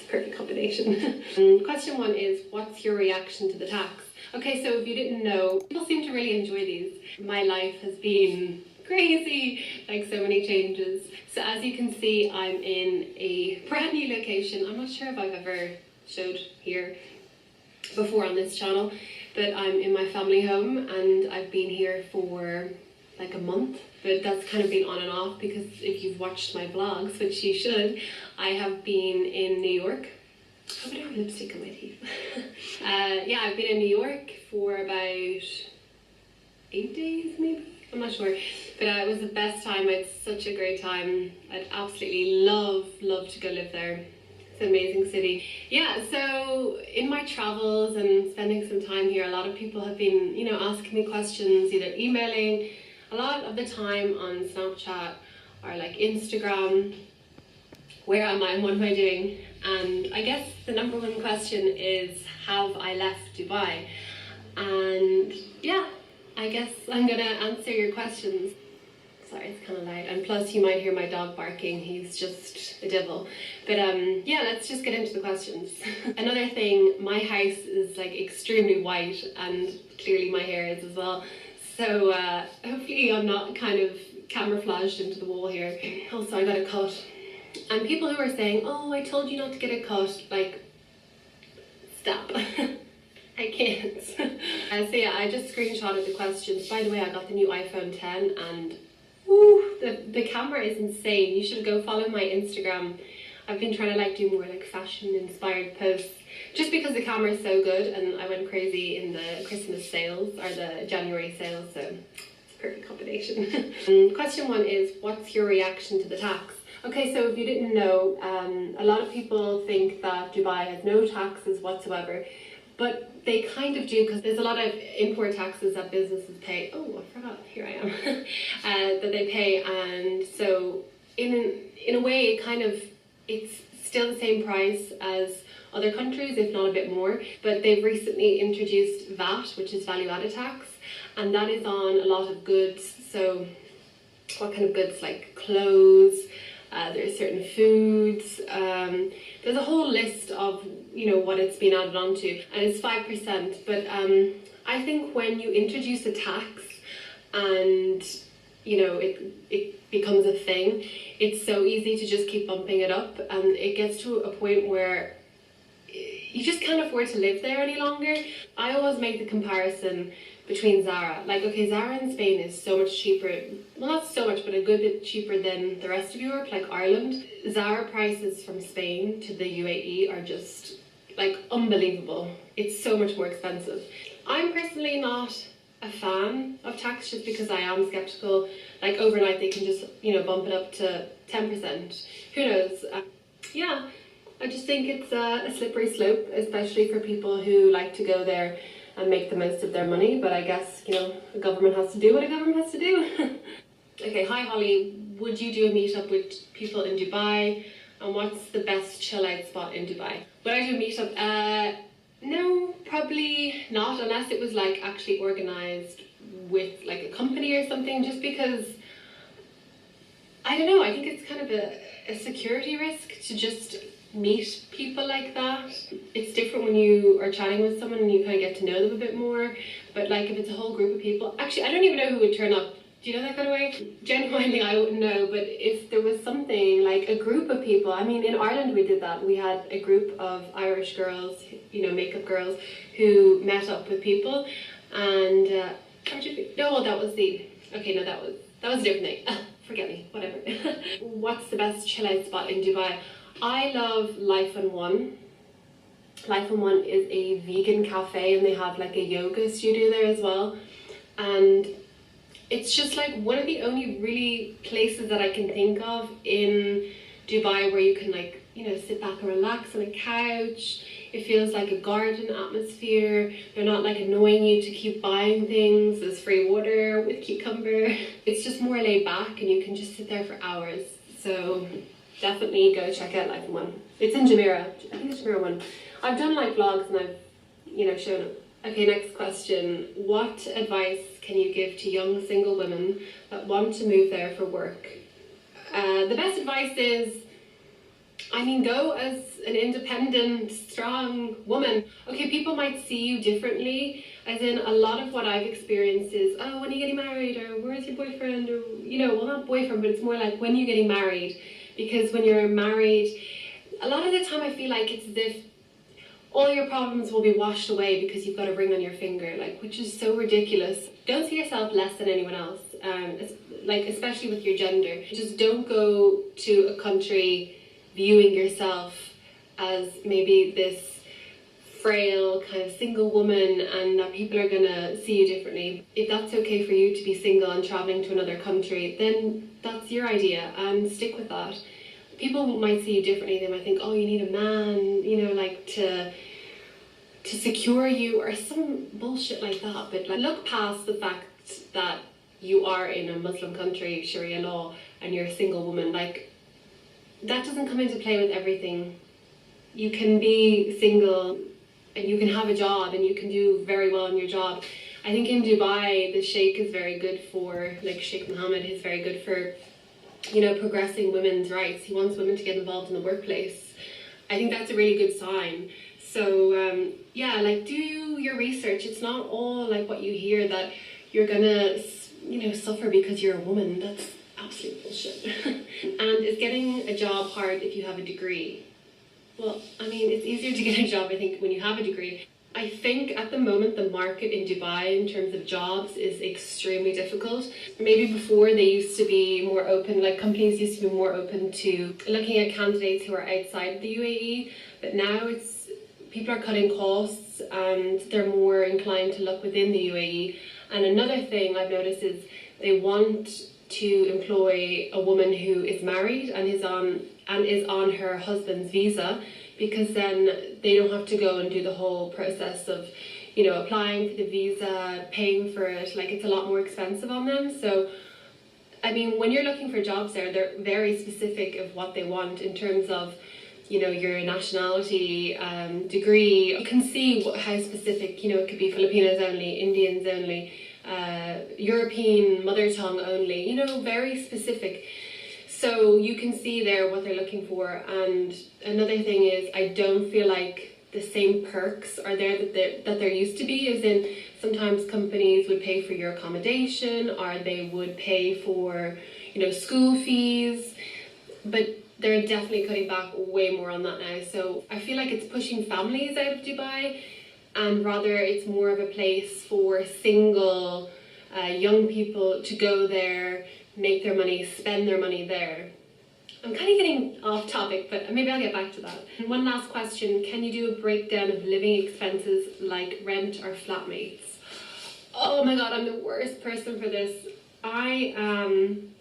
perfect combination. Question 1 is, what's your reaction to the tax? Okay, so if you didn't know, people seem to really enjoy these. My life has been crazy, like so many changes. So as you can see, I'm in a brand new location. I'm not sure if I've ever showed here before on this channel, but I'm in my family home and I've been here for like a month, but that's kind of been on and off because if you've watched my vlogs, which you should, I have been in New York. I don't have lipstick on my teeth. Yeah, I've been in New York for about 8 days maybe, I'm not sure, but it was the best time. I had such a great time. I'd absolutely love to go live there. It's an amazing city. Yeah, so in my travels and spending some time here, a lot of people have been, you know, asking me questions, either emailing, a lot of the time on Snapchat or like Instagram. Where am I and what am I doing? And I guess the number one question is, have I left Dubai? And yeah, I guess I'm gonna answer your questions. Sorry, it's kind of loud, and plus you might hear my dog barking. He's just a devil. But yeah, let's just get into the questions. Another thing, my house is like extremely white, and clearly my hair is as well. So hopefully I'm not kind of camouflaged into the wall here. Also, I got a cut. And people who are saying, oh, I told you not to get a cut, like, stop. I can't. So yeah, I just screenshotted the questions. By the way, I got the new iPhone 10 and woo, the camera is insane. You should go follow my Instagram. I've been trying to like do more like fashion inspired posts just because the camera is so good, and I went crazy in the Christmas sales or the January sales, so it's a perfect combination. Question 1 is, what's your reaction to the tax? Okay, so if you didn't know, a lot of people think that Dubai has no taxes whatsoever, but they kind of do, because there's a lot of import taxes that businesses pay. Oh, I forgot, here I am. That they pay, and so in a way, it's still the same price as other countries, if not a bit more, but they've recently introduced VAT, which is value-added tax, and that is on a lot of goods. So what kind of goods? Like clothes, there's certain foods, there's a whole list of, you know, what it's been added onto, and it's 5%. But I think when you introduce a tax and, you know, it becomes a thing, it's so easy to just keep bumping it up, and it gets to a point where you just can't afford to live there any longer. I always make the comparison between Zara. Like, okay, Zara in Spain is so much cheaper, well not so much, but a good bit cheaper than the rest of Europe, like Ireland. Zara prices from Spain to the UAE are just like unbelievable. It's so much more expensive. I'm personally not a fan of tax just because I am skeptical. Like overnight they can just, you know, bump it up to 10%. Who knows? Yeah, I just think it's a slippery slope, especially for people who like to go there and make the most of their money. But I guess, you know, the government has to do what a government has to do. Okay, hi Holly, would you do a meetup with people in Dubai? And what's the best chill out spot in Dubai? Would I do a meetup? No, probably not, unless it was like actually organized with like a company or something, just because, I don't know, I think it's kind of a security risk to just meet people like that. It's different when you are chatting with someone and you kind of get to know them a bit more, but like if it's a whole group of people, actually I don't even know who would turn up. Do you know that kind of way? Genuinely I wouldn't know, but if there was something like a group of people, I mean in Ireland we did that. We had a group of Irish girls, you know, makeup girls, who met up with people, and no, that was a different thing. Forget me, whatever. What's the best chill out spot in Dubai? I love Life on One. Life on One is a vegan cafe, and they have like a yoga studio there as well, and it's just like one of the only really places that I can think of in Dubai where you can, like, you know, sit back and relax on a couch. It feels like a garden atmosphere. They're not like annoying you to keep buying things. There's free water with cucumber. It's just more laid back and you can just sit there for hours. So definitely go check out Life in One. It's in Jumeirah. I think it's Jumeirah 1. I've done like vlogs and I've, you know, shown it. Okay, next question. What advice can you give to young single women that want to move there for work? The best advice is I mean, go as an independent, strong woman. Okay, people might see you differently, as in a lot of what I've experienced is, oh, when are you getting married, or where's your boyfriend, or, you know, well, not boyfriend, but it's more like, when are you getting married? Because when you're married, a lot of the time I feel like it's as if all your problems will be washed away because you've got a ring on your finger, like, which is so ridiculous. Don't see yourself less than anyone else, like, especially with your gender. Just don't go to a country viewing yourself as maybe this frail kind of single woman and that people are gonna see you differently. If that's okay for you to be single and traveling to another country, then that's your idea and stick with that. People might see you differently. They might think, oh, you need a man, you know, like to secure you or some bullshit like that. But like, look past the fact that you are in a Muslim country, Sharia law, and you're a single woman. Like, that doesn't come into play with everything. You can be single and you can have a job and you can do very well in your job. I think in Dubai, the Sheikh is very good for, like Sheikh Mohammed is very good for, you know, progressing women's rights. He wants women to get involved in the workplace. I think that's a really good sign. So yeah, like, do your research. It's not all like what you hear that you're gonna, you know, suffer because you're a woman. That's absolute bullshit. And is getting a job hard if you have a degree? Well, I mean, it's easier to get a job, I think, when you have a degree. I think at the moment the market in Dubai in terms of jobs is extremely difficult. Maybe before they used to be more open, like companies used to be more open to looking at candidates who are outside the UAE, but now people are cutting costs and they're more inclined to look within the UAE. And another thing I've noticed is they want to employ a woman who is married and is on her husband's visa, because then they don't have to go and do the whole process of, you know, applying for the visa, paying for it. Like, it's a lot more expensive on them. So, I mean, when you're looking for jobs there, they're very specific of what they want in terms of, you know, your nationality, degree. You can see how specific, you know, it could be Filipinos only, Indians only, European mother tongue only, you know, very specific. So you can see there what they're looking for. And another thing is, I don't feel like the same perks are there that there used to be, as in sometimes companies would pay for your accommodation or they would pay for, you know, school fees, but they're definitely cutting back way more on that now. So I feel like it's pushing families out of Dubai, and rather it's more of a place for single young people to go there, make their money, spend their money there. I'm kind of getting off topic, but maybe I'll get back to that. And one last question, can you do a breakdown of living expenses like rent or flatmates? Oh my god, I'm the worst person for this. I am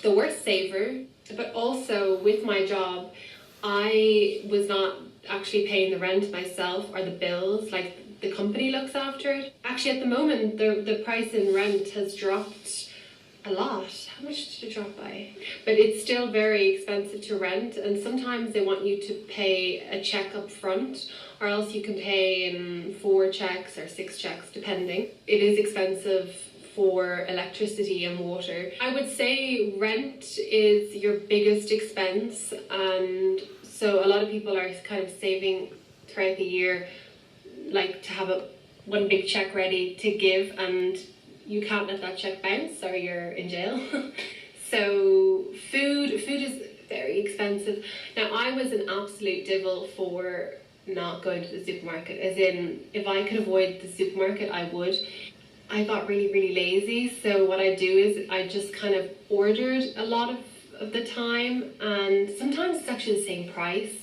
the worst saver, but also with my job, I was not actually paying the rent myself or the bills, like the company looks after it. Actually, at the moment, the price in rent has dropped a lot. How much did it drop by? But it's still very expensive to rent, and sometimes they want you to pay a check up front, or else you can pay in 4 checks or 6 checks, depending. It is expensive for electricity and water. I would say rent is your biggest expense, and so a lot of people are kind of saving throughout the year, like to have one big check ready to give, and you can't let that check bounce or you're in jail. So food is very expensive. Now, I was an absolute devil for not going to the supermarket, as in if I could avoid the supermarket, I would. I got really, really lazy, so what I do is I just kind of ordered a lot of the time, and sometimes it's actually the same price.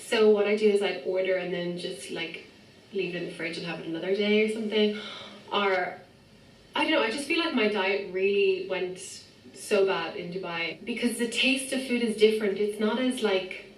So what I do is I'd order and then just like leave it in the fridge and have it another day or something. Or I don't know, I just feel like my diet really went so bad in Dubai because the taste of food is different. It's not as like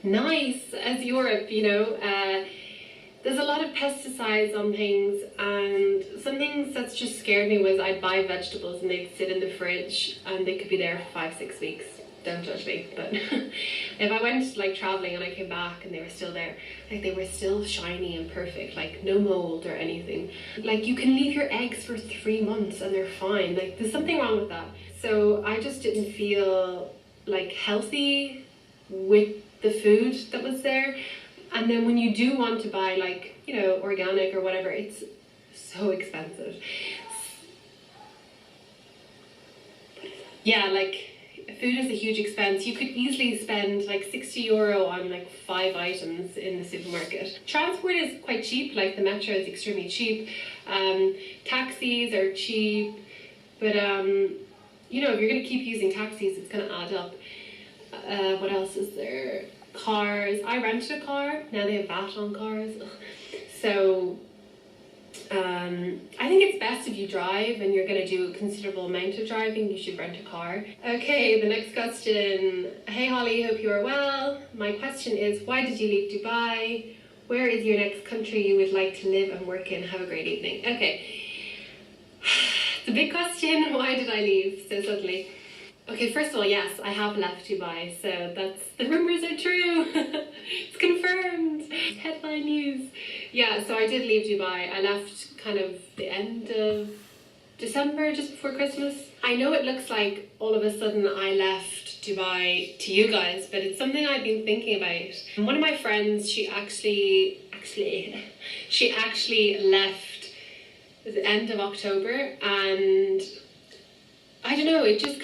nice as Europe, you know. There's a lot of pesticides on things, and some things that's just scared me was I'd buy vegetables and they'd sit in the fridge and they could be there for 5-6 weeks. Don't judge me, but if I went like traveling and I came back and they were still there, like they were still shiny and perfect, like no mold or anything. Like you can leave your eggs for 3 months and they're fine. Like there's something wrong with that. So I just didn't feel like healthy with the food that was there. And then when you do want to buy, like, you know, organic or whatever, it's so expensive. Yeah, like, food is a huge expense. You could easily spend like €60 on like 5 items in the supermarket. Transport is quite cheap, like the metro is extremely cheap. Taxis are cheap, but you know, if you're going to keep using taxis, it's going to add up. What else is there? Cars. I rented a car. Now they have VAT on cars. Ugh. So I think it's best if you drive and you're going to do a considerable amount of driving, you should rent a car. Okay, the next question. Hey Holly, hope you are well. My question is, why did you leave Dubai? Where is your next country you would like to live and work in? Have a great evening. Okay, it's a big question. Why did I leave so suddenly? Okay, first of all, yes, I have left Dubai, so the rumors are true. It's confirmed. Headline news. Yeah, so I did leave Dubai. I left kind of the end of December, just before Christmas. I know it looks like all of a sudden I left Dubai to you guys, but it's something I've been thinking about. One of my friends, she actually left at the end of October, and I don't know, it just